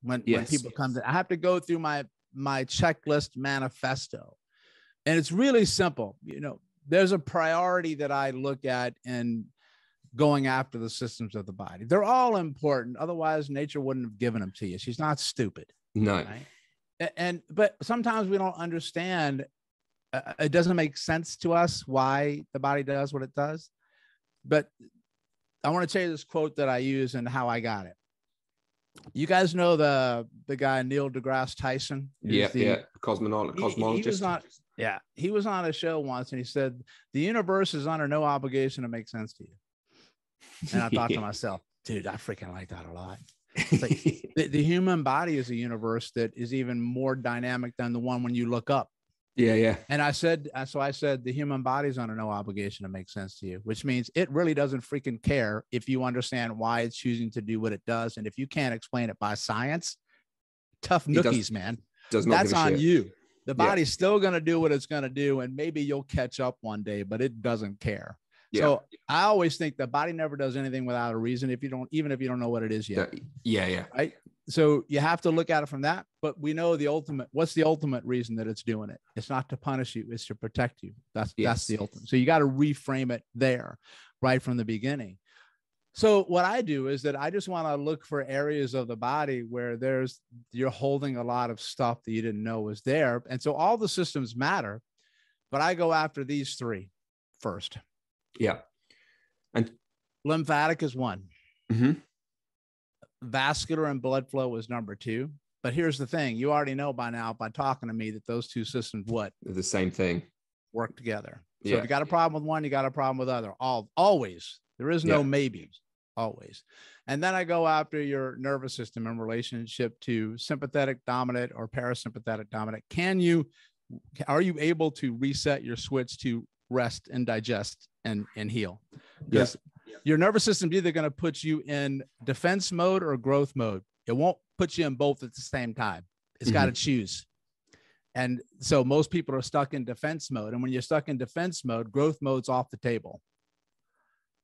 when people come to, I have to go through my checklist manifesto. And it's really simple. You know, there's a priority that I look at in going after the systems of the body. They're all important. Otherwise, nature wouldn't have given them to you. She's not stupid. No. Right? But sometimes we don't understand. It doesn't make sense to us why the body does what it does. But I want to tell you this quote that I use and how I got it. You guys know the guy Neil deGrasse Tyson? Cosmologist. He was on a show once and he said, the universe is under no obligation to make sense to you. And I thought to myself, dude, I freaking like that a lot. Like, the human body is a universe that is even more dynamic than the one when you look up. Yeah. And I said, the human body is under no obligation to make sense to you, which means it really doesn't freaking care if you understand why it's choosing to do what it does. And if you can't explain it by science, tough nookies, man. That's on you. The body's still going to do what it's going to do. And maybe you'll catch up one day, but it doesn't care. Yeah. So I always think the body never does anything without a reason. Even if you don't know what it is yet. Yeah. Right. So you have to look at it from that, but we know what's the ultimate reason that it's doing it? It's not to punish you. It's to protect you. That's the ultimate. So you got to reframe it there right from the beginning. So what I do is that I just want to look for areas of the body where you're holding a lot of stuff that you didn't know was there. And so all the systems matter, but I go after these three first. Yeah. And lymphatic is one. Mm-hmm. Vascular and blood flow is number two. But here's the thing. You already know by now, by talking to me, that those two systems, They're the same thing. Work together. So if you got a problem with one, you got a problem with the other. Always. There is no maybes. Always. And then I go after your nervous system in relationship to sympathetic dominant or parasympathetic dominant. Are you able to reset your switch to rest and digest and heal? Because your nervous system is either going to put you in defense mode or growth mode. It won't put you in both at the same time. It's got to choose. And so most people are stuck in defense mode. And when you're stuck in defense mode, growth mode's off the table.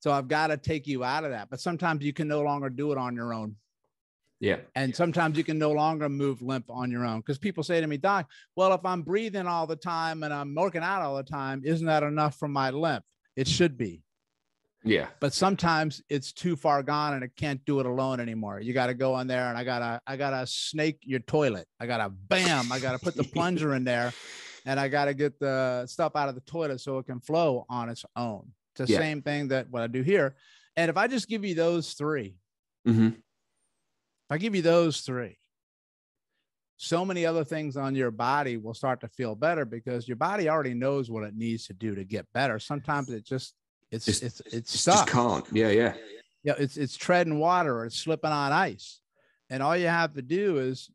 So I've got to take you out of that. But sometimes you can no longer do it on your own. Yeah. And sometimes you can no longer move lymph on your own. Because people say to me, Doc, well, if I'm breathing all the time and I'm working out all the time, isn't that enough for my lymph? It should be. Yeah. But sometimes it's too far gone and it can't do it alone anymore. You got to go in there and I gotta snake your toilet. I got to put the plunger in there and I got to get the stuff out of the toilet so it can flow on its own. It's the same thing that what I do here. And if I just give you those three, so many other things on your body will start to feel better because your body already knows what it needs to do to get better. Sometimes it's stuck. Just can't. Yeah. It's treading water or it's slipping on ice. And all you have to do is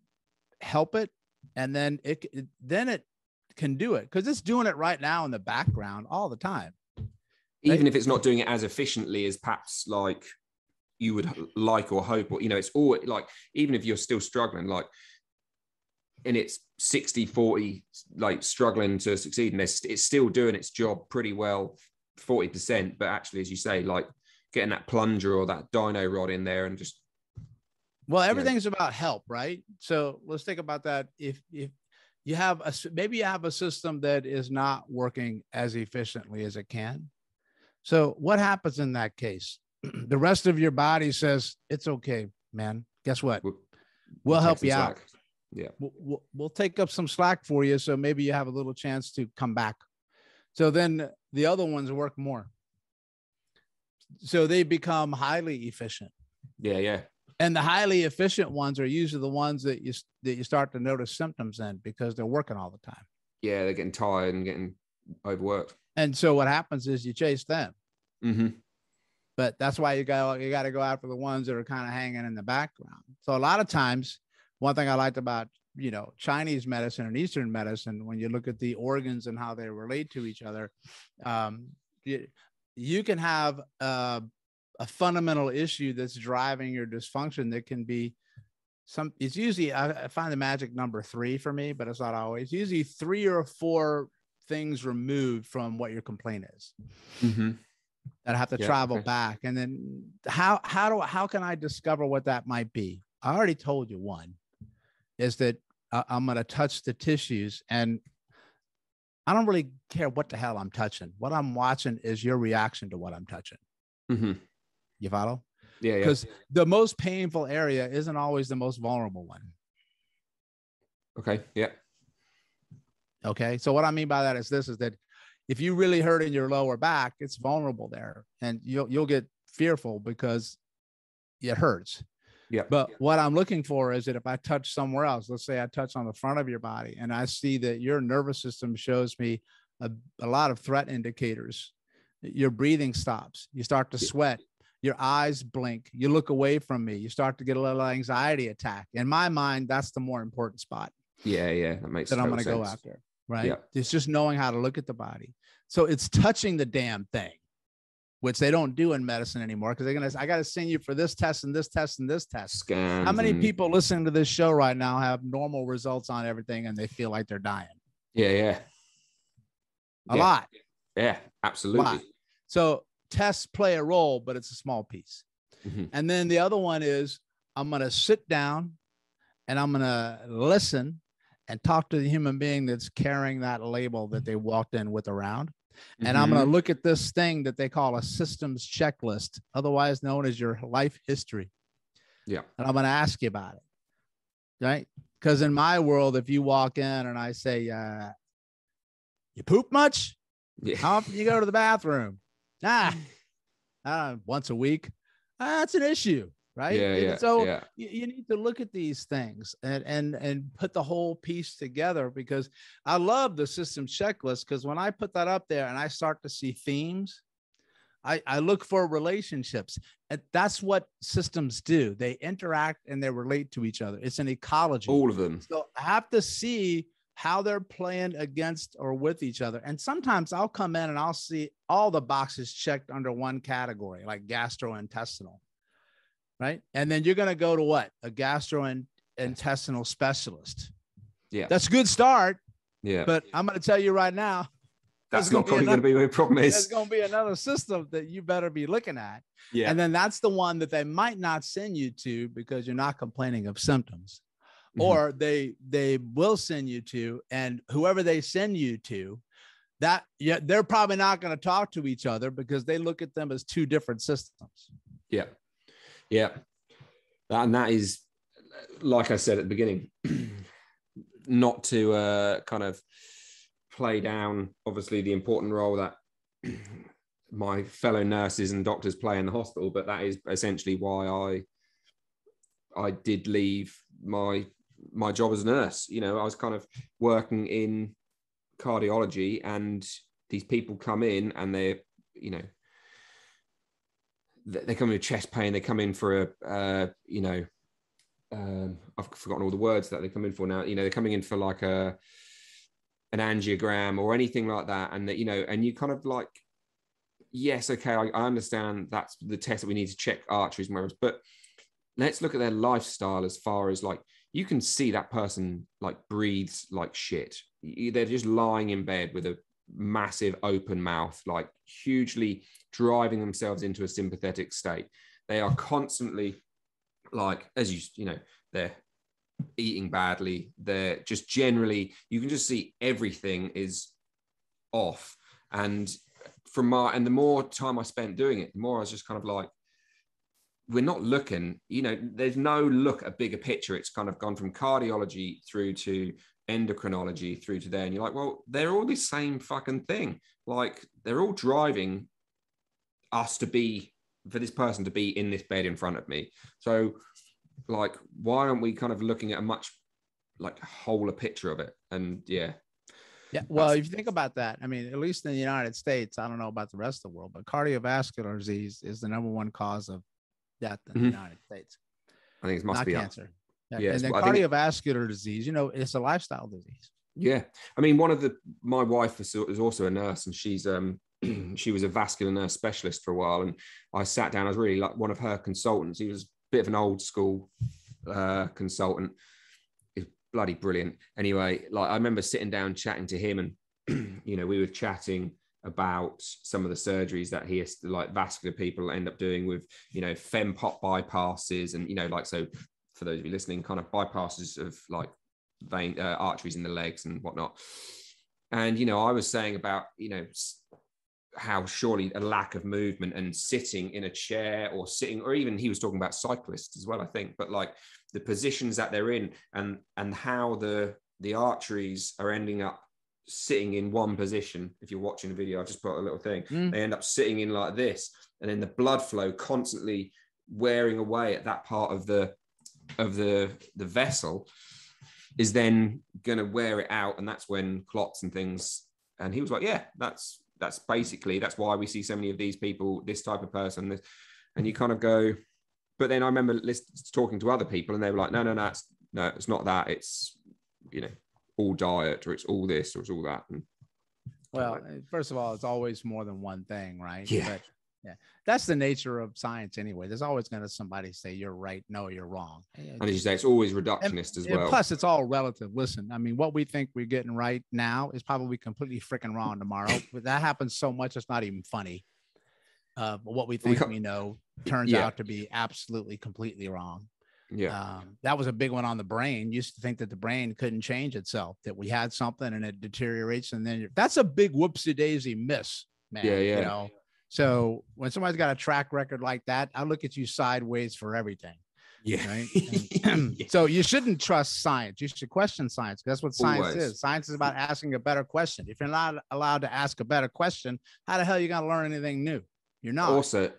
help it. And then it can do it because it's doing it right now in the background all the time. Even if it's not doing it as efficiently as perhaps like you would like or hope, or, it's all like, even if you're still struggling, like, and it's 60-40, like struggling to succeed in this, it's still doing its job pretty well, 40%. But actually, as you say, like getting that plunger or that dyno rod in there and just. Well, everything's about help, right? So let's think about that. If you have maybe you have a system that is not working as efficiently as it can. So what happens in that case? The rest of your body says, it's okay, man. Guess what? We'll help you out. Yeah. We'll take up some slack for you. So maybe you have a little chance to come back. So then the other ones work more. So they become highly efficient. Yeah. And the highly efficient ones are usually the ones that you start to notice symptoms in because they're working all the time. Yeah. They're getting tired and getting overworked. And so what happens is you chase them. Mm-hmm. But that's why you got to go after the ones that are kind of hanging in the background. So a lot of times, one thing I liked about, Chinese medicine and Eastern medicine, when you look at the organs and how they relate to each other, you can have a fundamental issue that's driving your dysfunction that can be it's usually, I find the magic number 3 for me, but it's not always. Usually 3 or 4 things removed from what your complaint is. Mm-hmm. That I have to travel back. And then how can I discover what that might be? I already told you one. is that I'm going to touch the tissues, and I don't really care what the hell I'm touching. What I'm watching is your reaction to what I'm touching. Mm-hmm. You follow? Yeah. Because the most painful area isn't always the most vulnerable one. Okay. Yeah. Okay. So what I mean by that is this, is that if you really hurt in your lower back, it's vulnerable there, and you'll get fearful because it hurts. Yeah. But what I'm looking for is that if I touch somewhere else, let's say I touch on the front of your body, and I see that your nervous system shows me a lot of threat indicators, your breathing stops, you start to sweat, your eyes blink, you look away from me, you start to get a little anxiety attack. In my mind, that's the more important spot. Yeah. That makes sense. That I'm going to go after, right? Yeah. It's just knowing how to look at the body. So it's touching the damn thing, which they don't do in medicine anymore, because I got to send you for this test and this test and this test. Scans. How many people listening to this show right now have normal results on everything and they feel like they're dying? Yeah. A lot. Yeah, absolutely. So tests play a role, but it's a small piece. Mm-hmm. And then the other one is I'm going to sit down and I'm going to listen and talk to the human being that's carrying that label that they walked in with around. And I'm going to look at this thing that they call a systems checklist, otherwise known as your life history. Yeah. And I'm going to ask you about it. Right? Because in my world, if you walk in and I say, you poop much? Yeah. How often you go to the bathroom? Once a week. That's an issue. Right. Yeah. So you need to look at these things and put the whole piece together, because I love the system checklist, because when I put that up there and I start to see themes, I look for relationships. And that's what systems do. They interact and they relate to each other. It's an ecology. All of them. So I have to see how they're playing against or with each other. And sometimes I'll come in and I'll see all the boxes checked under one category, like gastrointestinal. Right. And then you're going to go to what? A gastrointestinal specialist. Yeah. That's a good start. Yeah. But I'm going to tell you right now, that's not probably going to be where the problem is. There's going to be another system that you better be looking at. Yeah. And then that's the one that they might not send you to because you're not complaining of symptoms. Or they will send you to, and whoever they send you to, they're probably not going to talk to each other because they look at them as two different systems. Yeah. Yeah. And that is, like I said at the beginning, not to kind of play down, obviously, the important role that my fellow nurses and doctors play in the hospital, but that is essentially why I did leave my job as a nurse. You know, I was kind of working in cardiology, and these people come in and they come in with chest pain. They come in for I've forgotten all the words that they come in for now. You know, they're coming in for like an angiogram or anything like that. And that, and you kind of like, yes, okay, I understand that's the test that we need to check arteries and whatever, but let's look at their lifestyle as far as like, you can see that person like breathes like shit. They're just lying in bed with a massive open mouth, like hugely driving themselves into a sympathetic state. They are constantly like, they're eating badly. They're just generally, you can just see everything is off. And the more time I spent doing it, the more I was just kind of like, we're not looking, there's no look at a bigger picture. It's kind of gone from cardiology through to endocrinology through to there. And you're like, well, they're all the same fucking thing. Like they're all driving us for this person to be in this bed in front of me. So like, why aren't we kind of looking at a much like wholer picture of it? And yeah. Well, if you think about that, I mean, at least in the United States, I don't know about the rest of the world, but cardiovascular disease is the number one cause of death in the United States. I think it must not be cancer. Yeah, and then cardiovascular disease, it's a lifestyle disease. Yeah. I mean, my wife is also a nurse, and she's she was a vascular nurse specialist for a while. And I sat down, I was really like one of her consultants. He was a bit of an old school consultant. He's bloody brilliant. Anyway, like I remember sitting down chatting to him, and we were chatting about some of the surgeries that he has, like vascular people end up doing with, fem pop bypasses, and so for those of you listening, kind of bypasses of like vein arteries in the legs and whatnot. And, you know, I was saying about, you know, how surely a lack of movement and sitting in a chair or sitting, or even he was talking about cyclists as well, I think, but like the positions that they're in and how the arteries are ending up sitting in one position. If you're watching a video, I just put a little thing, they end up sitting in like this, and then the blood flow constantly wearing away at that part of the vessel is then going to wear it out, and that's when clots and things. And he was like, yeah, that's basically, that's why we see so many of these people, this type of person. And you kind of go, but then I remember talking to other people, and they were like, no, it's not that. It's, you know, all diet, or it's all this, or it's all that. And, well, first of all, it's always more than one thing, right? Yeah. But yeah, that's the nature of science anyway. There's always going to somebody say you're right. No, you're wrong. And as you say, it's always reductionist as well. Plus, it's all relative. Listen, I mean, what we think we're getting right now is probably completely freaking wrong tomorrow. But that happens so much, it's not even funny. But what we think we know turns out to be absolutely completely wrong. Yeah. That was a big one on the brain. Used to think that the brain couldn't change itself, that we had something and it deteriorates. And then that's a big whoopsie daisy miss, man. Yeah. You know? So when somebody's got a track record like that, I look at you sideways for everything. Yeah. Right? So you shouldn't trust science. You should question science, because that's what science is. Science is about asking a better question. If you're not allowed to ask a better question, how the hell are you going to learn anything new? You're not. Also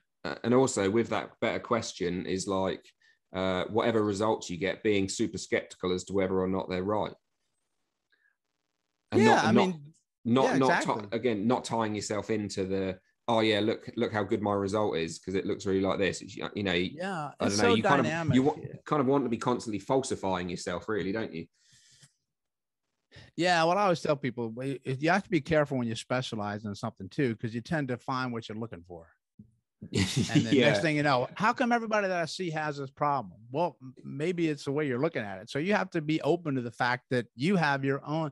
with that better question is like, whatever results you get, being super skeptical as to whether or not they're right. And not tying yourself into the, oh yeah, look how good my result is because it looks really like this. It's, you know, yeah, I don't know. You kind of want to be constantly falsifying yourself, really, don't you? Yeah, well, I always tell people you have to be careful when you specialize in something too, because you tend to find what you're looking for. And the next thing you know, how come everybody that I see has this problem? Well, maybe it's the way you're looking at it. So you have to be open to the fact that you have your own.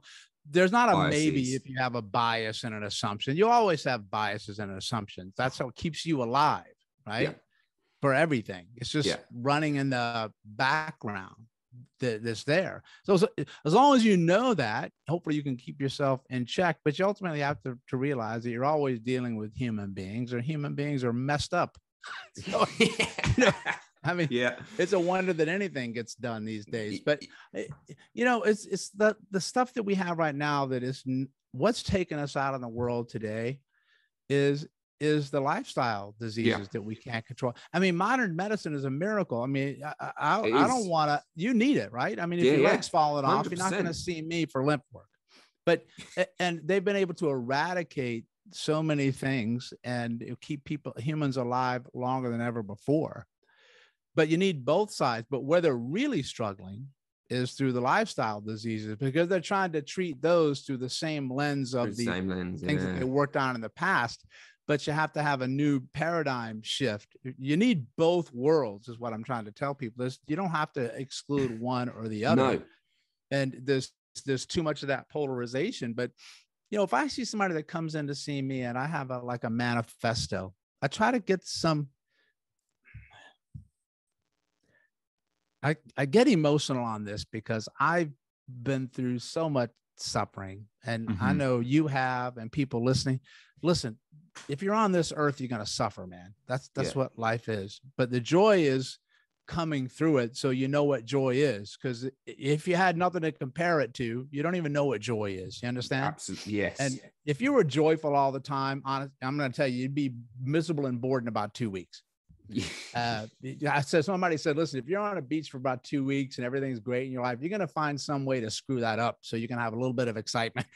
There's not a biases. Maybe if you have a bias and an assumption. You always have biases and assumptions. That's what keeps you alive, right? Yeah. For everything. It's just running in the background that's there. So as long as you know that, hopefully you can keep yourself in check. But you ultimately have to realize that you're always dealing with human beings, or human beings are messed up. So, you know, I mean, it's a wonder that anything gets done these days. But you know, it's the stuff that we have right now that is what's taken us out in the world today is the lifestyle diseases that we can't control. I mean, modern medicine is a miracle. I mean, I don't want to. You need it, right? I mean, if your leg's falling off, 100%. You're not going to see me for lymph work. But and they've been able to eradicate so many things and keep humans alive longer than ever before. But you need both sides. But where they're really struggling is through the lifestyle diseases, because they're trying to treat those through the same lens of the things that they worked on in the past. But you have to have a new paradigm shift. You need both worlds, is what I'm trying to tell people. You don't have to exclude one or the other. No. And there's too much of that polarization. But you know, if I see somebody that comes in to see me and I have a manifesto, I try to get some. I get emotional on this because I've been through so much suffering, and I know you have, and people listening. Listen, if you're on this earth, you're going to suffer, man. That's what life is. But the joy is coming through it. So you know what joy is, because if you had nothing to compare it to, you don't even know what joy is. You understand? Absolutely. Yes. And if you were joyful all the time, honest, I'm going to tell you, you'd be miserable and bored in about 2 weeks. Somebody said, listen, if you're on a beach for about 2 weeks and everything's great in your life, you're going to find some way to screw that up so you can have a little bit of excitement.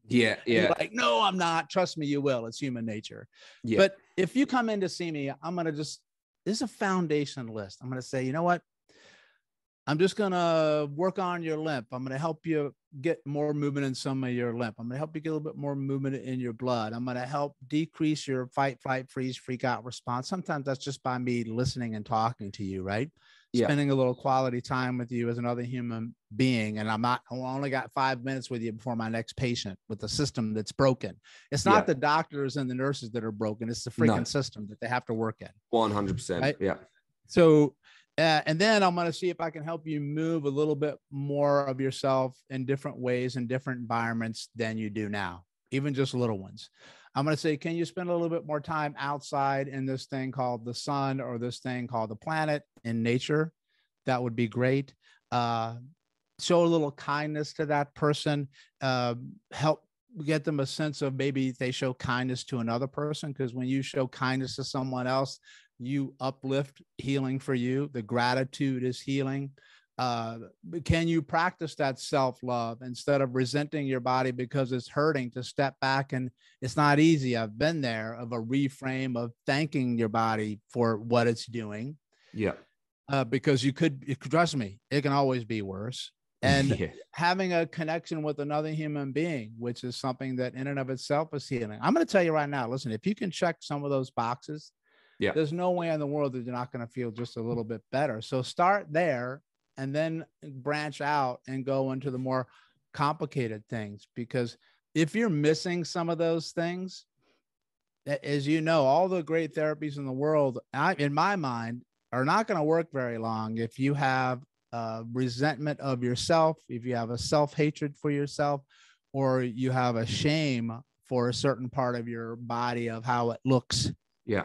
Yeah. You're like, no, I'm not. Trust me, you will. It's human nature. Yeah. But if you come in to see me, I'm going to this is a foundation list. I'm going to say, you know what? I'm just going to work on your lymph. I'm going to help you get more movement in some of your lymph. I'm going to help you get a little bit more movement in your blood. I'm going to help decrease your fight, flight, freeze, freak out response. Sometimes that's just by me listening and talking to you, right? Spending a little quality time with you as another human being. And I only got 5 minutes with you before my next patient with the system that's broken. It's not the doctors and the nurses that are broken. It's the freaking system that they have to work in. 100%. Right? Yeah. So And then I'm going to see if I can help you move a little bit more of yourself in different ways in different environments than you do now, even just little ones. I'm going to say, can you spend a little bit more time outside in this thing called the sun or this thing called the planet in nature? That would be great. Show a little kindness to that person. Help get them a sense of maybe they show kindness to another person, because when you show kindness to someone else, you uplift healing for you. The gratitude is healing. Can you practice that self-love instead of resenting your body because it's hurting, to step back? And it's not easy. I've been there, of a reframe of thanking your body for what it's doing. Yeah. Because you could trust me, it can always be worse. And Yeah. having a connection with another human being, which is something that in and of itself is healing. I'm going to tell you right now, listen, if you can check some of those boxes, Yeah. there's no way in the world that you're not going to feel just a little bit better. So start there and then branch out and go into the more complicated things. Because if you're missing some of those things, as you know, all the great therapies in the world, in my mind, are not going to work very long if you have resentment of yourself, if you have a self-hatred for yourself, or you have a shame for a certain part of your body of how it looks. Yeah.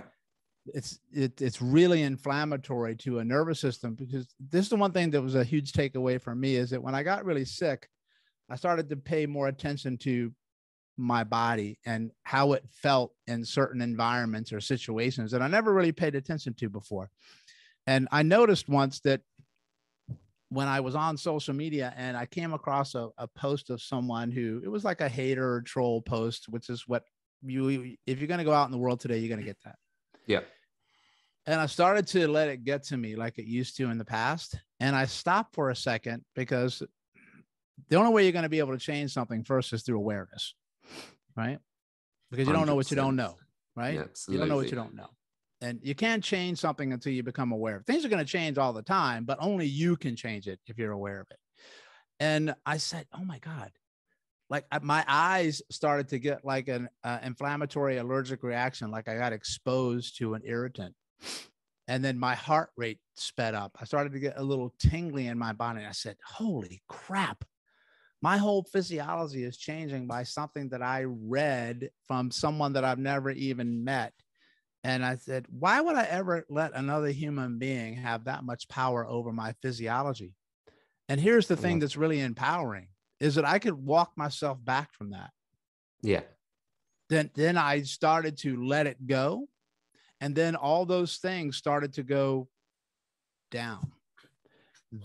It's really inflammatory to a nervous system. Because this is the one thing that was a huge takeaway for me, is that when I got really sick, I started to pay more attention to my body and how it felt in certain environments or situations that I never really paid attention to before. And I noticed once that when I was on social media and I came across a post of someone who, it was like a hater or troll post, which is what if you're going to go out in the world today, you're going to get that. Yeah. And I started to let it get to me like it used to in the past. And I stopped for a second, because the only way you're going to be able to change something first is through awareness, right? Because you don't know what you don't know, right? Yeah, you don't know what you don't know. And you can't change something until you become aware. Things are going to change all the time, but only you can change it if you're aware of it. And I said, oh my God, like my eyes started to get like an inflammatory allergic reaction. Like I got exposed to an irritant. And then my heart rate sped up. I started to get a little tingly in my body. And I said, holy crap. My whole physiology is changing by something that I read from someone that I've never even met. And I said, why would I ever let another human being have that much power over my physiology? And here's the thing that's really empowering, is that I could walk myself back from that. Yeah. Then I started to let it go. And then all those things started to go down.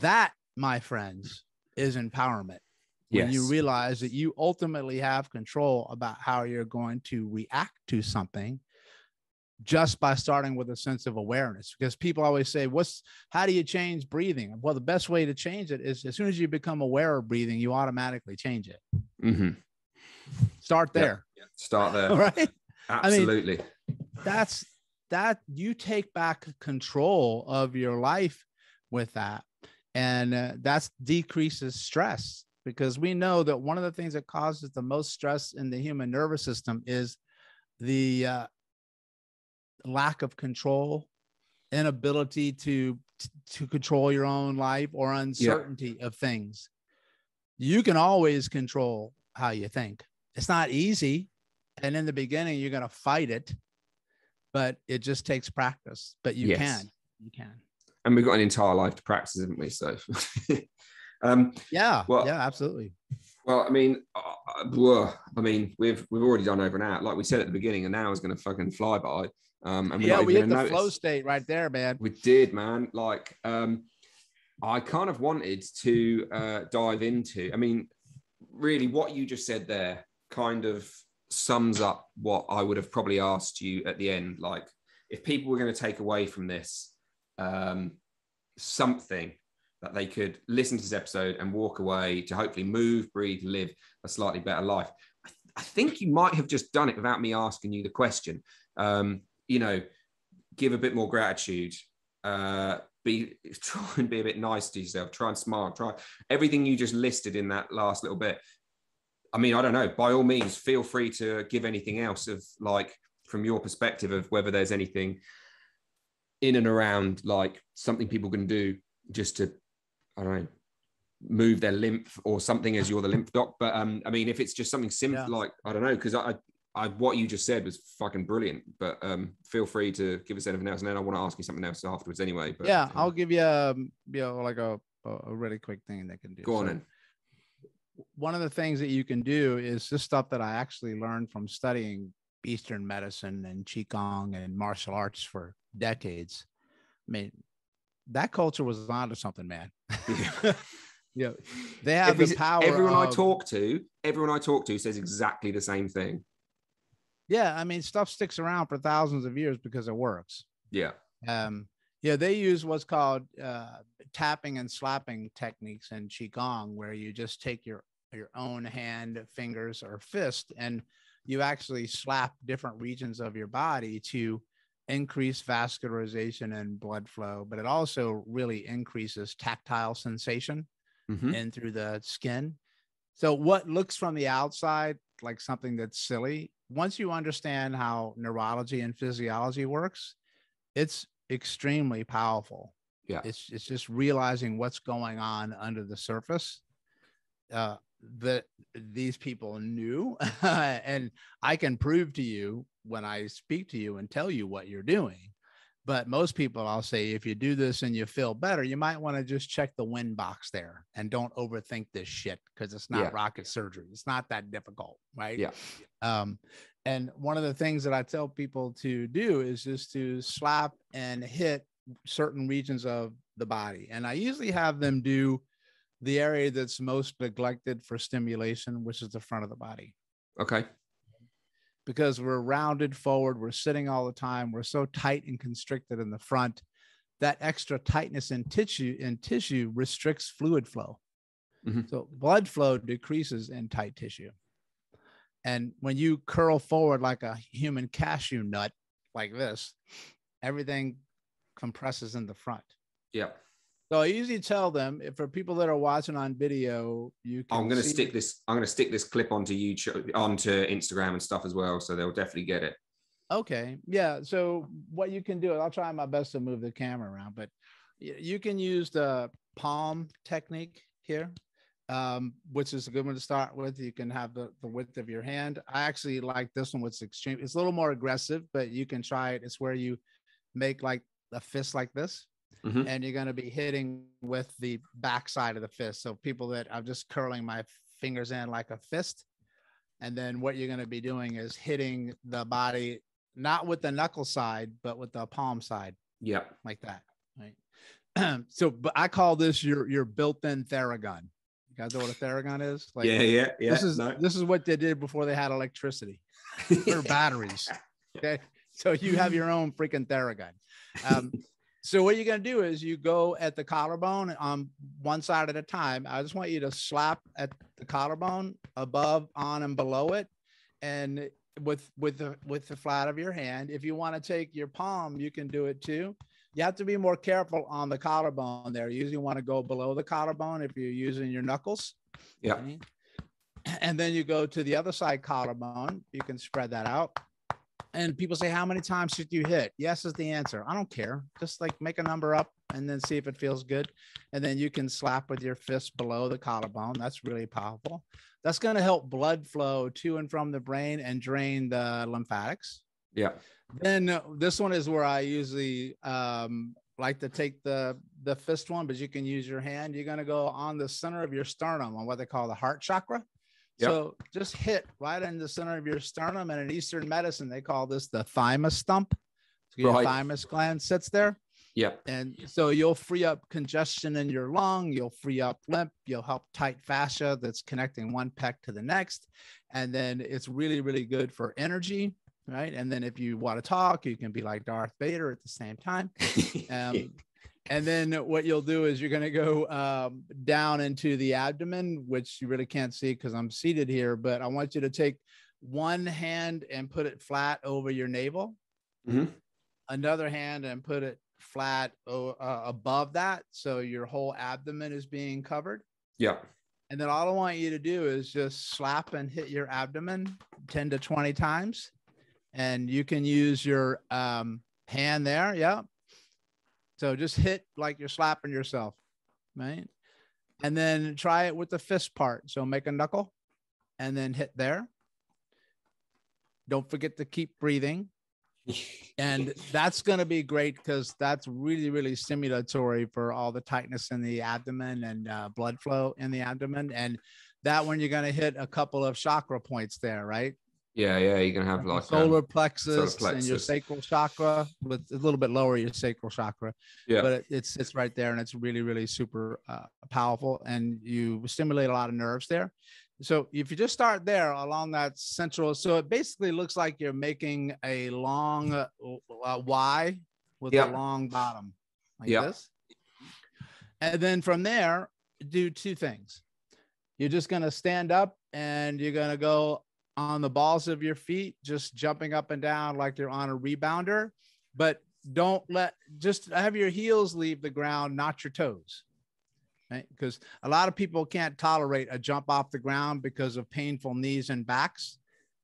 That, my friends, is empowerment. When you realize that you ultimately have control about how you're going to react to something, just by starting with a sense of awareness. Because people always say, how do you change breathing? Well, the best way to change it is, as soon as you become aware of breathing, you automatically change it. Mm-hmm. Start there. Yeah. Start there. Right? Absolutely. I mean, that you take back control of your life with that. And that decreases stress, because we know that one of the things that causes the most stress in the human nervous system is the lack of control, inability to control your own life, or uncertainty of things. You can always control how you think. It's not easy. And in the beginning, you're going to fight it, but it just takes practice. But you can. And we've got an entire life to practice, haven't we? So, yeah, absolutely. Well, I mean, we've already done over an hour. Like we said at the beginning, an hour is going to fucking fly by. And we hit the flow state right there, man. We did, man. Like, I kind of wanted to dive into, I mean, really what you just said there kind of sums up what I would have probably asked you at the end. Like, if people were going to take away from this something that they could listen to this episode and walk away to hopefully move, breathe, live a slightly better life, I think you might have just done it without me asking you the question. Give a bit more gratitude, try and be a bit nice to yourself, try and smile, try everything you just listed in that last little bit. I mean, I don't know, by all means, feel free to give anything else of, like, from your perspective of whether there's anything in and around like something people can do just to, I don't know, move their lymph or something, as you're the lymph doc. But I mean, if it's just something simple, like, I don't know, because I what you just said was fucking brilliant. But feel free to give us anything else, and then I want to ask you something else afterwards anyway. But yeah, I'll give you like a really quick thing that can do. Go on in. One of the things that you can do is this stuff that I actually learned from studying Eastern medicine and Qigong and martial arts for decades. I mean, that culture was onto something, man. Yeah, they have the power. Everyone I talk to says exactly the same thing. Yeah, I mean, stuff sticks around for thousands of years because it works. Yeah. Yeah, they use what's called tapping and slapping techniques in Qigong, where you just take your own hand, fingers, or fist, and you actually slap different regions of your body to increase vascularization and blood flow, but it also really increases tactile sensation in through the skin. So what looks from the outside like something that's silly, once you understand how neurology and physiology works, it's extremely powerful. Yeah. It's just realizing what's going on under the surface that these people knew. And I can prove to you when I speak to you and tell you what you're doing. But most people, I'll say, if you do this and you feel better, you might want to just check the wind box there and don't overthink this shit, because it's not rocket surgery. It's not that difficult, right? Yeah. And one of the things that I tell people to do is just to slap and hit certain regions of the body. And I usually have them do the area that's most neglected for stimulation, which is the front of the body. Okay. Because we're rounded forward, we're sitting all the time, we're so tight and constricted in the front, that extra tightness in tissue restricts fluid flow. So blood flow decreases in tight tissue. And when you curl forward like a human cashew nut, like this, everything compresses in the front. Yeah. So I usually tell them, if for people that are watching on video, you can I'm going to stick this clip onto YouTube, onto Instagram and stuff as well. So they'll definitely get it. Okay. Yeah. So what you can do, I'll try my best to move the camera around, but you can use the palm technique here, which is a good one to start with. You can have the width of your hand. I actually like this one, which is extreme. It's a little more aggressive, but you can try it. It's where you make like a fist like this. And you're going to be hitting with the back side of the fist. So people that I'm just curling my fingers in like a fist. And then what you're going to be doing is hitting the body, not with the knuckle side, but with the palm side. Yeah. Like that. Right. So, but I call this your built-in Theragun. You guys know what a Theragun is? Like, yeah. This is what they did before they had electricity or batteries. Okay. So you have your own freaking Theragun. So what you're going to do is you go at the collarbone on one side at a time. I just want you to slap at the collarbone, above, on, and below it, and with the flat of your hand. If you want to take your palm, you can do it too. You have to be more careful on the collarbone there. You usually want to go below the collarbone if you're using your knuckles. Yeah. Okay. And then you go to the other side collarbone. You can spread that out. And people say, how many times should you hit? Yes is the answer. I don't care. Just like make a number up and then see if it feels good. And then you can slap with your fist below the collarbone. That's really powerful. That's going to help blood flow to and from the brain and drain the lymphatics. Yeah. Then this one is where I usually like to take the fist one, but you can use your hand. You're going to go on the center of your sternum on what they call the heart chakra. Yep. So just hit right in the center of your sternum, and in Eastern medicine, they call this the thymus stump. So your thymus gland sits there. Yeah. And so you'll free up congestion in your lung. You'll free up lymph. You'll help tight fascia that's connecting one pec to the next. And then it's really, really good for energy, right? And then if you want to talk, you can be like Darth Vader at the same time. And then what you'll do is you're going to go down into the abdomen, which you really can't see because I'm seated here, but I want you to take one hand and put it flat over your navel, another hand and put it flat above that. So your whole abdomen is being covered. Yeah. And then all I want you to do is just slap and hit your abdomen 10 to 20 times. And you can use your hand there. Yeah. So just hit like you're slapping yourself, right? And then try it with the fist part. So make a knuckle and then hit there. Don't forget to keep breathing. And that's going to be great because that's really, really stimulatory for all the tightness in the abdomen and blood flow in the abdomen. And that one, you're going to hit a couple of chakra points there, right? Yeah, you're going to have like solar plexus and your sacral chakra, with a little bit lower your sacral chakra. Yeah, but it's right there, and it's really, really super powerful, and you stimulate a lot of nerves there. So if you just start there along that central, so it basically looks like you're making a long Y with a long bottom like this. And then from there, do two things. You're just going to stand up and you're going to go on the balls of your feet, just jumping up and down like you're on a rebounder, but just have your heels leave the ground, not your toes. Right? Because a lot of people can't tolerate a jump off the ground because of painful knees and backs.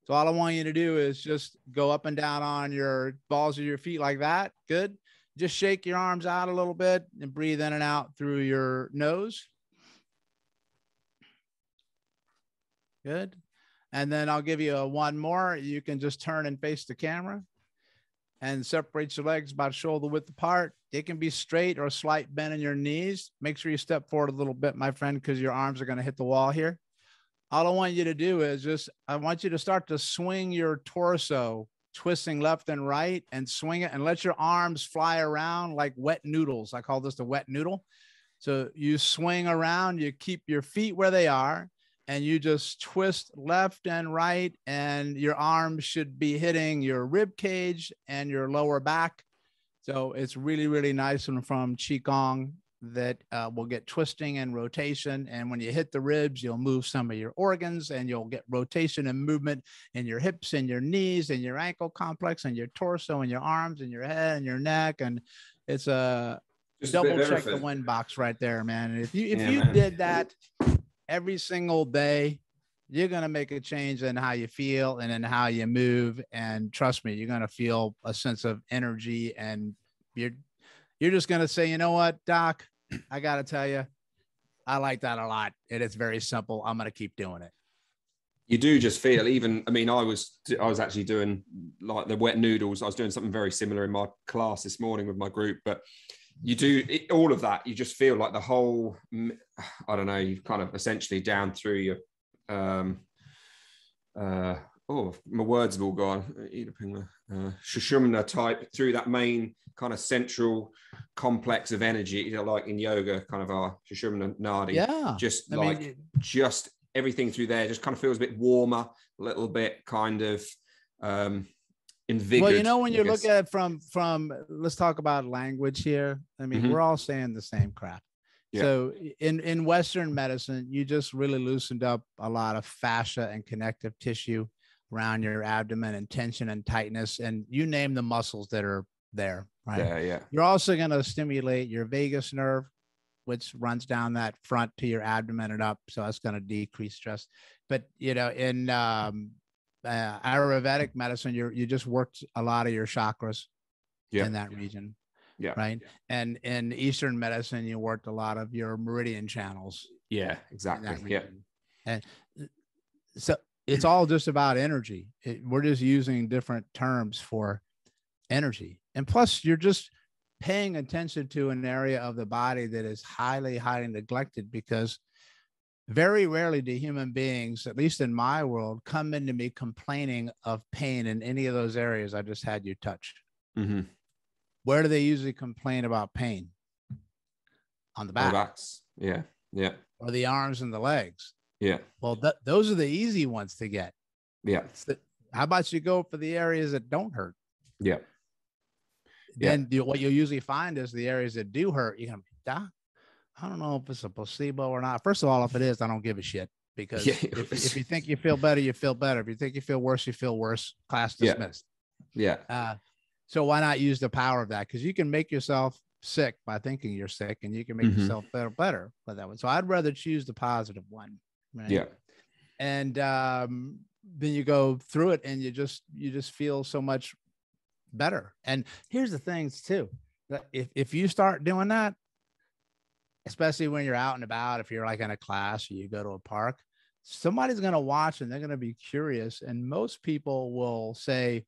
So all I want you to do is just go up and down on your balls of your feet like that. Good. Just shake your arms out a little bit and breathe in and out through your nose. Good. And then I'll give you one more. You can just turn and face the camera and separate your legs about shoulder width apart. It can be straight or a slight bend in your knees. Make sure you step forward a little bit, my friend, because your arms are going to hit the wall here. All I want you to do is I want you to start to swing your torso, twisting left and right, and swing it and let your arms fly around like wet noodles. I call this the wet noodle. So you swing around, you keep your feet where they are, and you just twist left and right, and your arms should be hitting your rib cage and your lower back. So it's really, really nice and from Qigong that will get twisting and rotation. And when you hit the ribs, you'll move some of your organs, and you'll get rotation and movement in your hips and your knees and your ankle complex and your torso and your arms and your head and your neck. And it's just double check the wind box right there, man. And if you did that every single day, you're going to make a change in how you feel and in how you move. And trust me, you're going to feel a sense of energy, and you're just going to say, you know what, Doc, I got to tell you, I like that a lot. And it's very simple. I'm going to keep doing it. You do just feel even, I mean, I was actually doing like the wet noodles. I was doing something very similar in my class this morning with my group, but you do all of that. You just feel like the whole, I don't know, you kind of essentially down through your, my words have all gone. Shushumna type through that main kind of central complex of energy, you know, like in yoga, kind of our Shushumna Nadi. Yeah. Just everything through there just kind of feels a bit warmer, a little bit kind of invigorated. Well, you know, when you look at it from let's talk about language here. I mean, we're all saying the same crap. Yeah. So in Western medicine, you just really loosened up a lot of fascia and connective tissue around your abdomen, and tension and tightness, and you name the muscles that are there, right? Yeah. You're also going to stimulate your vagus nerve, which runs down that front to your abdomen and up. So that's going to decrease stress. But, you know, in Ayurvedic medicine, you just worked a lot of your chakras in that region. Yeah. Right. Yeah. And in Eastern medicine, you worked a lot of your meridian channels. Yeah, exactly. Yeah. And so it's all just about energy. We're just using different terms for energy. And plus, you're just paying attention to an area of the body that is highly, highly neglected, because very rarely do human beings, at least in my world, come into me complaining of pain in any of those areas I just had you touch. Mm-hmm. Where do they usually complain about pain? On the back. The backs. Yeah. Yeah. Or the arms and the legs. Yeah. Well, those are the easy ones to get. Yeah. How about you go for the areas that don't hurt? Yeah. Then what you'll usually find is the areas that do hurt, you're going to be, Doc, I don't know if it's a placebo or not. First of all, if it is, I don't give a shit, because if you think you feel better, you feel better. If you think you feel worse, you feel worse. Class dismissed. Yeah. So why not use the power of that? Because you can make yourself sick by thinking you're sick, and you can make yourself better by that one. So I'd rather choose the positive one. Right? Yeah. And then you go through it, and you just feel so much better. And here's the things too. If you start doing that, especially when you're out and about, if you're like in a class or you go to a park, somebody's going to watch and they're going to be curious. And most people will say,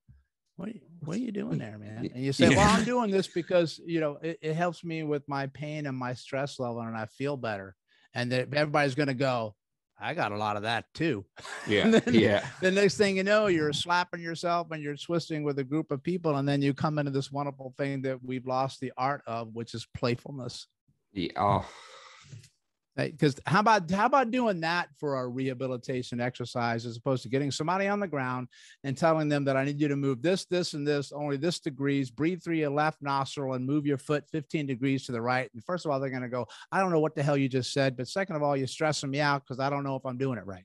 what are you doing there, man? And you say, well, I'm doing this because, it helps me with my pain and my stress level and I feel better. And everybody's going to go, I got a lot of that too. Yeah. The next thing you know, you're slapping yourself and you're twisting with a group of people. And then you come into this wonderful thing that we've lost the art of, which is playfulness. Yeah. Oh. Because how about doing that for a rehabilitation exercise as opposed to getting somebody on the ground and telling them that I need you to move this, and this, only this degrees, breathe through your left nostril and move your foot 15 degrees to the right. And first of all, they're going to go, I don't know what the hell you just said. But second of all, you're stressing me out because I don't know if I'm doing it right.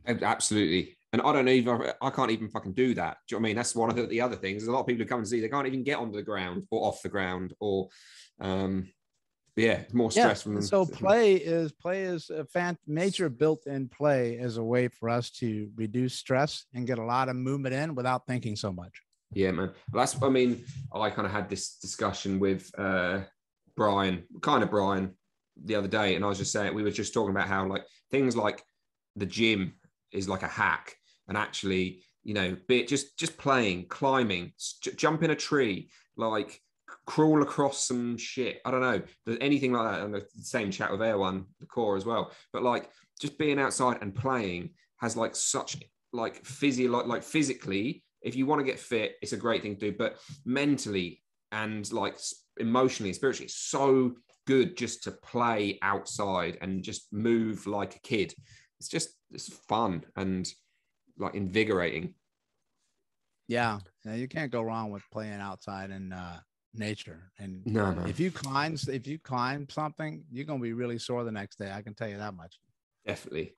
Absolutely. And I don't know, I can't even fucking do that. Do you know what I mean? That's one of the other things. There's a lot of people who come and see, they can't even get onto the ground or off the ground or, more stress from them. So play is nature built in play as a way for us to reduce stress and get a lot of movement in without thinking so much. Yeah, man. Well, I kind of had this discussion with Brian the other day, and I was just saying, we were just talking about how like things like the gym is like a hack, and actually, be it just playing, climbing, jump in a tree, like crawl across some shit. I don't know. There's anything like that. And the same chat with Air1, the core as well. But like just being outside and playing has like such like physically, if you want to get fit, it's a great thing to do. But mentally and like emotionally and spiritually, it's so good just to play outside and just move like a kid. It's fun and like invigorating. Yeah. You can't go wrong with playing outside and nature. And no. if you climb something, you're gonna be really sore the next day. I can tell you that much. Definitely.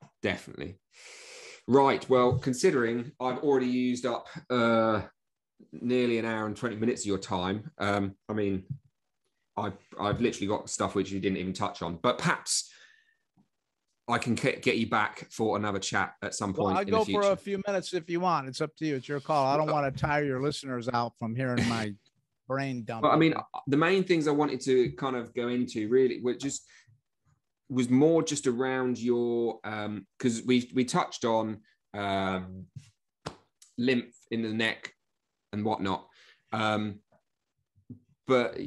Right. Well, considering I've already used up nearly an hour and 20 minutes of your time, I've literally got stuff which you didn't even touch on, but perhaps I can get you back for another chat at some point. I'll go for a few minutes if you want. It's up to you. It's your call. I don't want to tire your listeners out from hearing my brain dump. Well, the main things I wanted to kind of go into really was more just around your because we touched on lymph in the neck and whatnot, but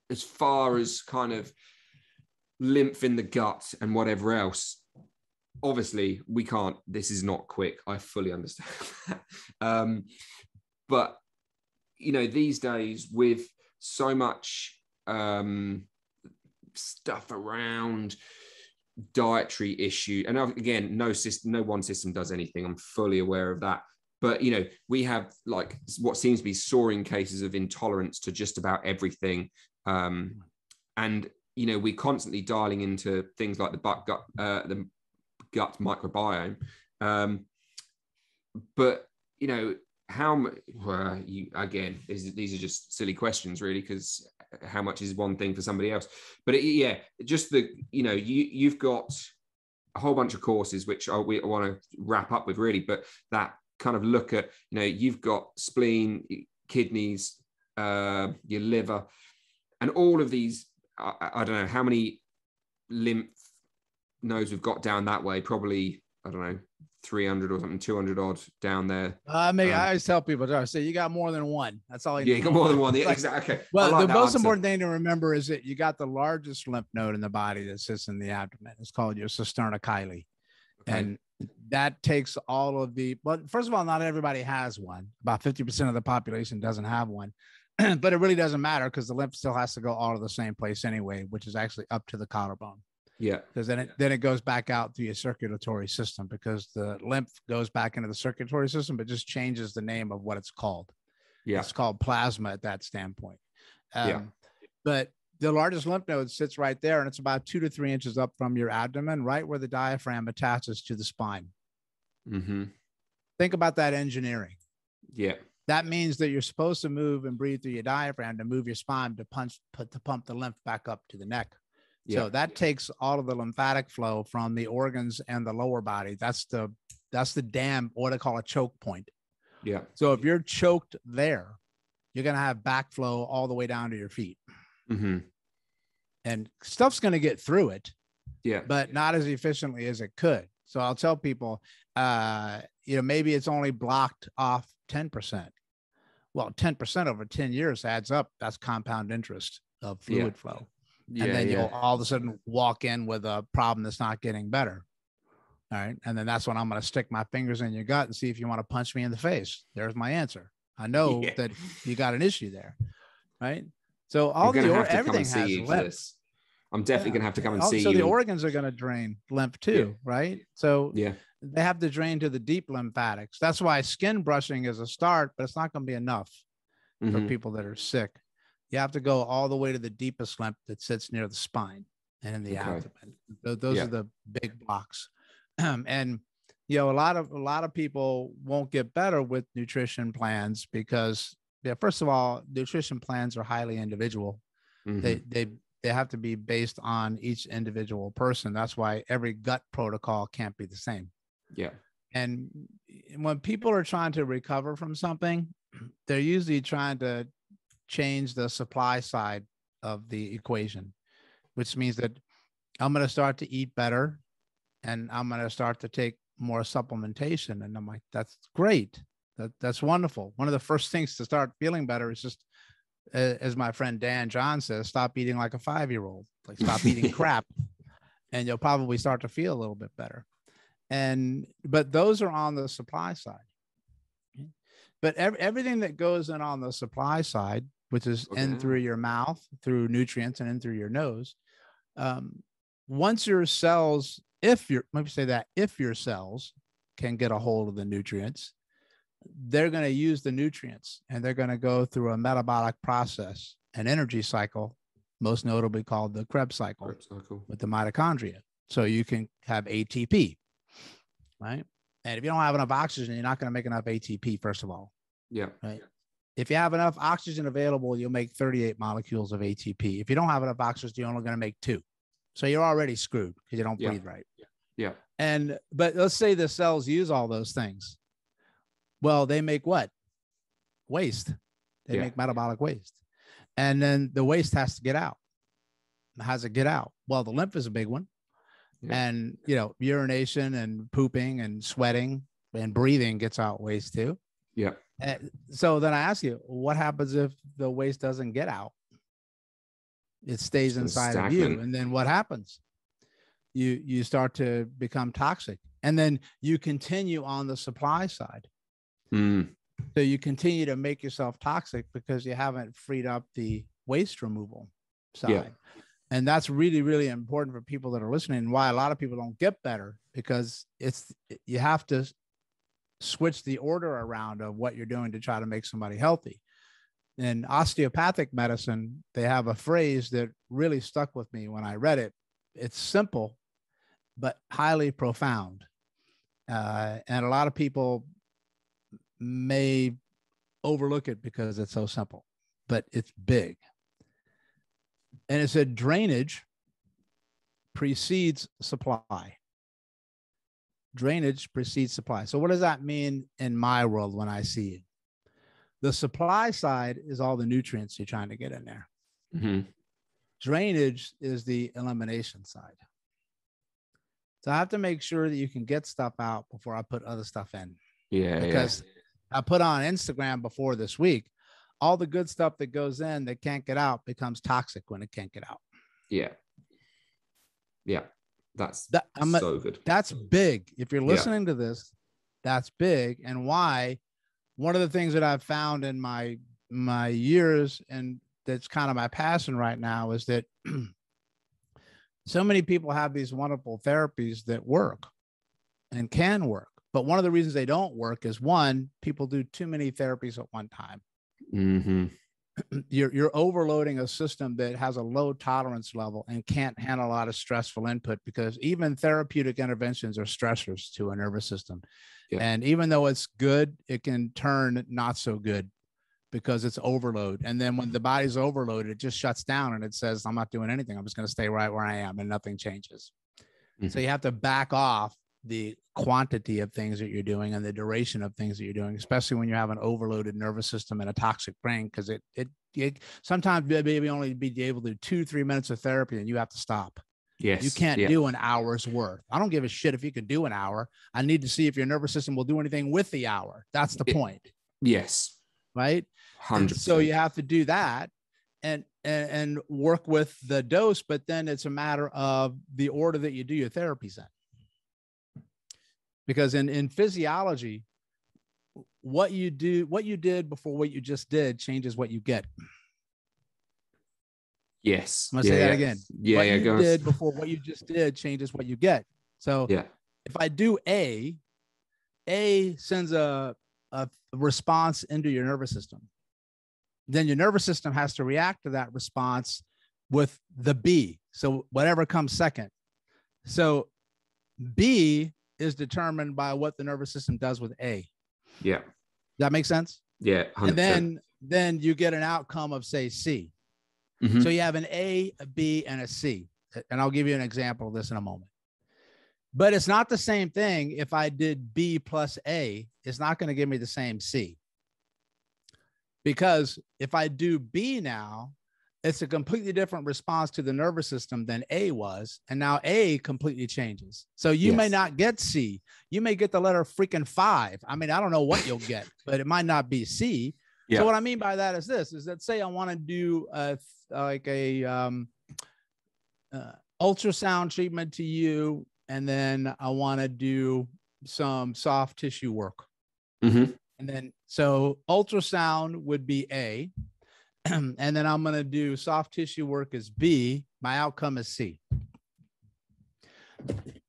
as far as kind of lymph in the gut and whatever else, obviously we can't. This is not quick. I fully understand that, but these days with so much stuff around dietary issue, and again, no one system does anything. I'm fully aware of that. But, we have like what seems to be soaring cases of intolerance to just about everything. And, we're constantly dialing into things like the gut microbiome. But, these are just silly questions really, because how much is one thing for somebody else? But you've got a whole bunch of courses which I want to wrap up with really, but that kind of look at you've got spleen, kidneys, your liver, and all of these. I don't know how many lymph nodes we've got down that way, probably I don't know 300 or something, 200 odd down there. I always tell people, I say you got more than one. That's all you need. You got more than one. Yeah, exactly. Okay. Well, the most important thing to remember is that you got the largest lymph node in the body that sits in the abdomen. It's called your cisterna chyli. Okay. And that takes all of but first of all, not everybody has one. About 50% of the population doesn't have one, but it really doesn't matter because the lymph still has to go all to the same place anyway, which is actually up to the collarbone. Yeah, because then it goes back out through your circulatory system, because the lymph goes back into the circulatory system, but just changes the name of what it's called. Yeah, it's called plasma at that standpoint. But the largest lymph node sits right there, and it's about 2 to 3 inches up from your abdomen, right where the diaphragm attaches to the spine. Mm-hmm. Think about that engineering. Yeah, that means that you're supposed to move and breathe through your diaphragm to move your spine to pump the lymph back up to the neck. Yeah. So that takes all of the lymphatic flow from the organs and the lower body. That's the dam, what I call a choke point. Yeah. So if you're choked there, you're going to have backflow all the way down to your feet. Mm-hmm. And stuff's going to get through it, but not as efficiently as it could. So I'll tell people, maybe it's only blocked off 10%. Well, 10% over 10 years adds up. That's compound interest of fluid flow. And then you'll all of a sudden walk in with a problem that's not getting better. All right. And then that's when I'm going to stick my fingers in your gut and see if you want to punch me in the face. There's my answer. I know that you got an issue there. Right. So everything has lymph. I'm definitely going to have to come and see you. So the organs are going to drain lymph too. Right. So they have to drain to the deep lymphatics. That's why skin brushing is a start, but it's not going to be enough for people that are sick. You have to go all the way to the deepest lymph that sits near the spine and in the abdomen. Those are the big blocks. And a lot of people won't get better with nutrition plans because, first of all, nutrition plans are highly individual. They have to be based on each individual person. That's why every gut protocol can't be the same. Yeah. And when people are trying to recover from something, they're usually trying to change the supply side of the equation, which means that I'm going to start to eat better and I'm going to start to take more supplementation. And I'm like, that's great. That's wonderful. One of the first things to start feeling better is just, as my friend Dan John says, stop eating like a 5-year-old, like stop eating crap, and you'll probably start to feel a little bit better. But those are on the supply side. But everything that goes in on the supply side, which is in through your mouth, through nutrients, and in through your nose, once your cells, if your cells can get a hold of the nutrients, they're going to use the nutrients and they're going to go through a metabolic process, an energy cycle, most notably called the Krebs cycle with the mitochondria. So you can have ATP, right? And if you don't have enough oxygen, you're not going to make enough ATP, first of all. Yeah. Right. If you have enough oxygen available, you'll make 38 molecules of ATP. If you don't have enough oxygen, you're only going to make 2. So you're already screwed because you don't breathe right. Yeah. But let's say the cells use all those things. Well, they make what? Waste. They make metabolic waste. And then the waste has to get out. How does it get out? Well, the lymph is a big one. And, urination and pooping and sweating and breathing gets out waste too. Yeah. So then I ask you, what happens if the waste doesn't get out? It stays inside of you. And then what happens? You start to become toxic. And then you continue on the supply side. So you continue to make yourself toxic because you haven't freed up the waste removal side. And that's really, really important for people that are listening, and why a lot of people don't get better, because you have to switch the order around of what you're doing to try to make somebody healthy. In osteopathic medicine, they have a phrase that really stuck with me when I read it. It's simple, but highly profound. And a lot of people may overlook it because it's so simple, but it's big. And it said drainage precedes supply. Drainage precedes supply. So what does that mean in my world when I see it? The supply side is all the nutrients you're trying to get in there. Drainage is the elimination side. So I have to make sure that you can get stuff out before I put other stuff in. Because I put on Instagram before this week, all the good stuff that goes in that can't get out becomes toxic when it can't get out. That's so good. That's big. If you're listening to this, that's big. And why? One of the things that I've found in my years, and that's kind of my passion right now, is that so many people have these wonderful therapies that work and can work. But one of the reasons they don't work is, one, people do too many therapies at one time. You're overloading a system that has a low tolerance level and can't handle a lot of stressful input, because even therapeutic interventions are stressors to a nervous system. And even though it's good, it can turn not so good because it's overload. And then when the body's overloaded, it just shuts down and it says, I'm not doing anything. I'm just going to stay right where I am, and nothing changes. So you have to back off the quantity of things that you're doing and the duration of things that you're doing, especially when you have an overloaded nervous system and a toxic brain, because it sometimes maybe only be able to do 2-3 minutes of therapy and you have to stop. Yes. You can't do an hour's worth. I don't give a shit if you can do an hour. I need to see if your nervous system will do anything with the hour. That's the point. Yes. Right. 100%. So you have to do that and work with the dose, but then it's a matter of the order that you do your therapies in. Because in physiology, what you did before what you just did changes what you get. Yes. I'm gonna say that again. Yeah. What you did before what you just did changes what you get. So if I do A sends a response into your nervous system. Then your nervous system has to react to that response with the B. So whatever comes second. So B is determined by what the nervous system does with A. Yeah. Does that make sense? Yeah. 100%. And then you get an outcome of, say, C. Mm-hmm. So you have an A, a B, and a C. And I'll give you an example of this in a moment. But it's not the same thing. If I did B plus A, it's not going to give me the same C. Because if I do B now, it's a completely different response to the nervous system than A was. And now A completely changes. So you may not get C. You may get the letter freaking 5. I mean, I don't know what you'll get, but it might not be C. Yeah. So what I mean by that is this, is that say I want to do ultrasound treatment to you, and then I want to do some soft tissue work. Mm-hmm. And then, so ultrasound would be A, and then I'm going to do soft tissue work as B. My outcome is C.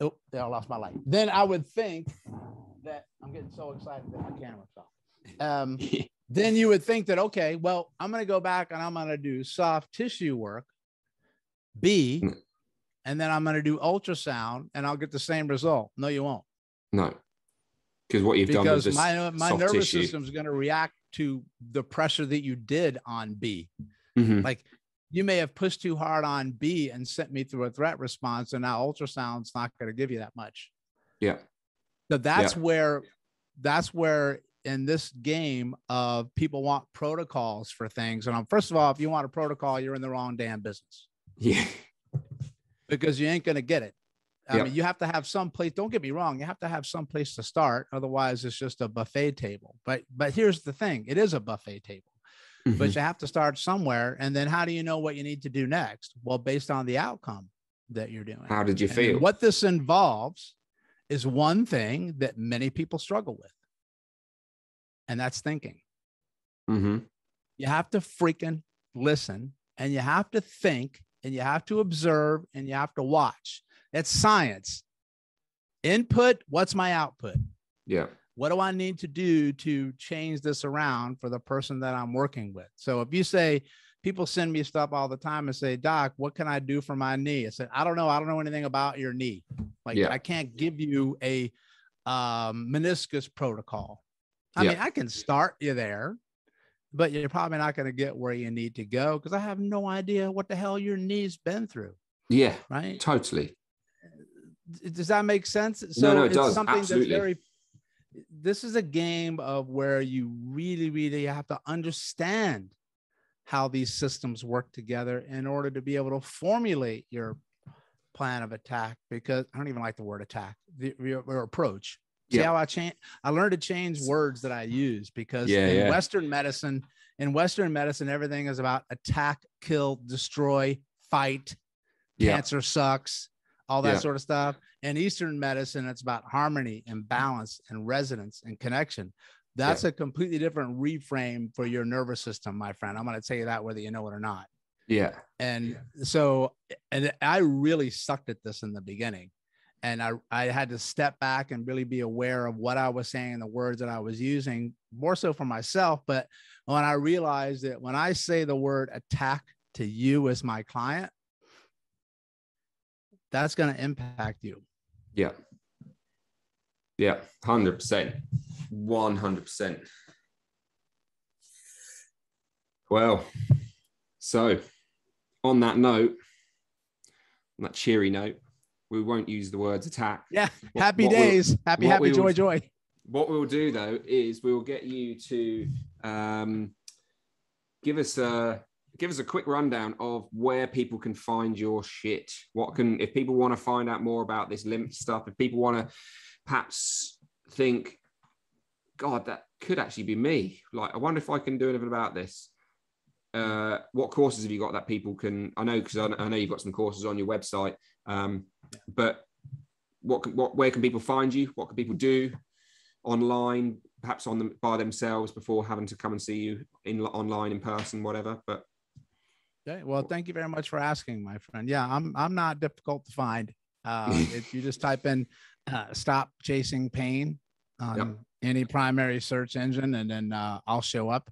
Oh, there, I lost my light. Then I would think that I'm getting so excited that my camera fell. Then you would think that, okay, well, I'm going to go back and I'm going to do soft tissue work, B, and then I'm going to do ultrasound and I'll get the same result. No, you won't. No. Because what you've done was because my nervous system is going to react to the pressure that you did on B. Mm-hmm. Like you may have pushed too hard on B and sent me through a threat response, and now ultrasound's not going to give you that much. Yeah. So that's where in this game of people want protocols for things. And first of all, if you want a protocol, you're in the wrong damn business. Yeah. Because you ain't going to get it. I mean, you have to have some place. Don't get me wrong. You have to have some place to start. Otherwise, it's just a buffet table. But here's the thing. It is a buffet table. Mm-hmm. But you have to start somewhere. And then how do you know what you need to do next? Well, based on the outcome that you're doing. How did you feel? What this involves is one thing that many people struggle with. And that's thinking. Mm-hmm. You have to freaking listen, and you have to think, and you have to observe, and you have to watch. It's science. Input, what's my output? Yeah. What do I need to do to change this around for the person that I'm working with? So if you say, people send me stuff all the time and say, Doc, what can I do for my knee? I said, I don't know anything about your knee. Like I can't give you a meniscus protocol. I mean, I can start you there, but you're probably not going to get where you need to go because I have no idea what the hell your knee's been through. Yeah, right. Totally. Does that make sense? So no, it does. Something absolutely. That's this is a game of where you really, really have to understand how these systems work together in order to be able to formulate your plan of attack, because I don't even like the word attack, your approach. See how I learned to change words that I use because in Western medicine, everything is about attack, kill, destroy, fight, cancer sucks, all that sort of stuff. In Eastern medicine, it's about harmony and balance and resonance and connection. That's a completely different reframe for your nervous system, my friend. I'm going to tell you that whether you know it or not. Yeah. And so, and I really sucked at this in the beginning. And I had to step back and really be aware of what I was saying and the words that I was using, more so for myself. But when I realized that when I say the word attack to you as my client, that's going to impact you. Yeah. Yeah. 100%. 100%. Well, so on that note, on that cheery note, we won't use the words attack. Yeah. Happy days. Happy, joy. What we'll do though, is we will get you to give us a quick rundown of where people can find your shit. If people want to find out more about this lymph stuff, if people want to perhaps think, God, that could actually be me. Like, I wonder if I can do anything about this. What courses have you got that people can? I know, because I know you've got some courses on your website. But where can people find you? What can people do online, perhaps by themselves before having to come and see you online, in person, whatever? But okay, well, thank you very much for asking, my friend. Yeah, I'm not difficult to find. If you just type in "stop chasing pain" on any primary search engine, and then I'll show up.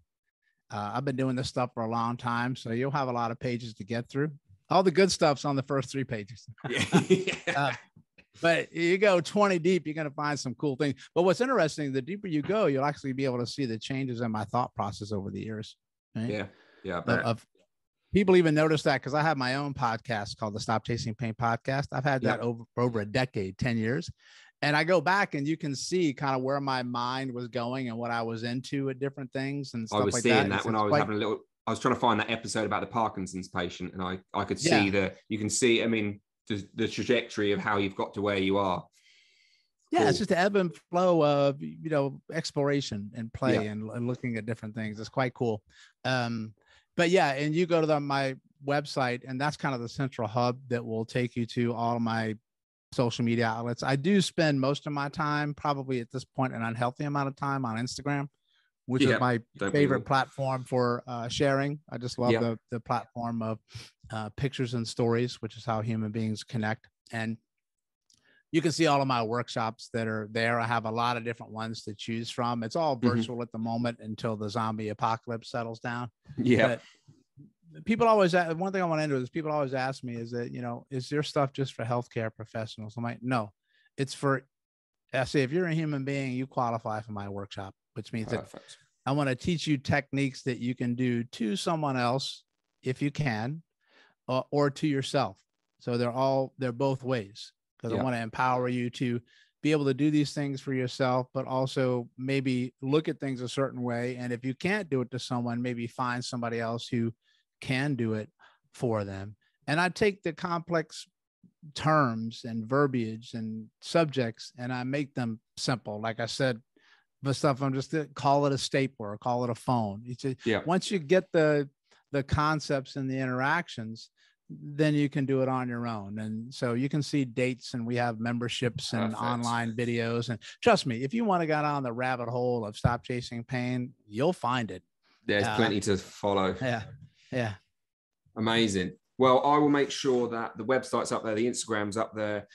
I've been doing this stuff for a long time, so you'll have a lot of pages to get through. All the good stuff's on the first 3 pages. But you go 20 deep, you're going to find some cool things. But what's interesting, the deeper you go, you'll actually be able to see the changes in my thought process over the years. Right? Yeah. People even notice that, because I have my own podcast called the Stop Chasing Pain podcast. I've had that over a decade, 10 years. And I go back and you can see kind of where my mind was going and what I was into at different things and stuff like that. I was seeing that when I was having I was trying to find that episode about the Parkinson's patient, and I could see you can see, I mean, the trajectory of how you've got to where you are. Yeah, cool. It's just the ebb and flow of, exploration and play and looking at different things. It's quite cool. But yeah, and you go to my website, and that's kind of the central hub that will take you to all of my social media outlets. I do spend most of my time, probably at this point, an unhealthy amount of time on Instagram, which is my favorite platform for sharing. I just love the platform of pictures and stories, which is how human beings connect. And you can see all of my workshops that are there. I have a lot of different ones to choose from. It's all virtual at the moment until the zombie apocalypse settles down. Yeah. But people always ask, one thing I want to end with is people always ask me, is that, is your stuff just for healthcare professionals? I'm like, no, it's for, I say, if you're a human being, you qualify for my workshop, which means that I want to teach you techniques that you can do to someone else, if you can, or to yourself. So they're both ways, because I want to empower you to be able to do these things for yourself, but also maybe look at things a certain way. And if you can't do it to someone, maybe find somebody else who can do it for them. And I take the complex terms and verbiage and subjects, and I make them simple. Like I said, the stuff, I'm just call it a stapler, or call it a phone. Once you get the concepts and the interactions, then you can do it on your own. And so you can see dates, and we have memberships and online videos. And trust me, if you want to get on the rabbit hole of Stop Chasing Pain, you'll find it. There's plenty to follow. Yeah. Amazing. Well, I will make sure that the website's up there, the Instagram's up there.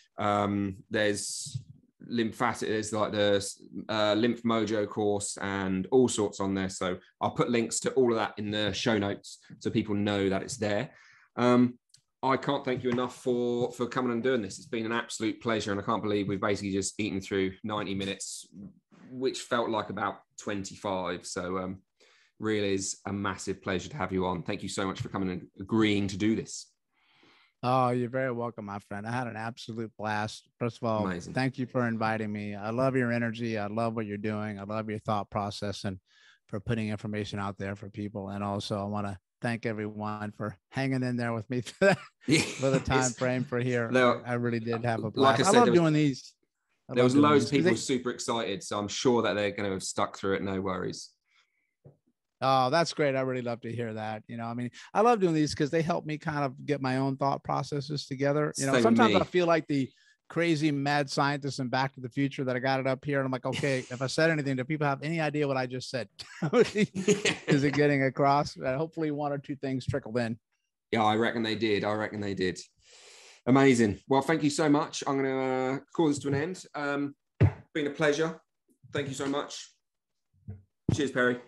There's lymphatic, there's like the Lymph Mojo course and all sorts on there. So I'll put links to all of that in the show notes so people know that it's there. I can't thank you enough for coming and doing this. It's been an absolute pleasure, and I can't believe we've basically just eaten through 90 minutes, which felt like about 25. So really is a massive pleasure to have you on. Thank you so much for coming and agreeing to do this. Oh, you're very welcome, my friend. I had an absolute blast. First of all, thank you for inviting me. I love your energy. I love what you're doing. I love your thought process and for putting information out there for people. And also I want to thank everyone for hanging in there with me for the time frame for here. No, I really did have a blast. Like I said, I love doing these. There was loads of people super excited, so I'm sure that they're going to have stuck through it. No worries. Oh, that's great. I really love to hear that. I mean, I love doing these because they help me kind of get my own thought processes together. Sometimes I feel like the crazy mad scientist in Back to the Future that I got it up here. And I'm like, okay, if I said anything, do people have any idea what I just said? Is it getting across? Hopefully 1 or 2 things trickled in. Yeah, I reckon they did. Amazing. Well, thank you so much. I'm going to call this to an end. Been a pleasure. Thank you so much. Cheers, Perry.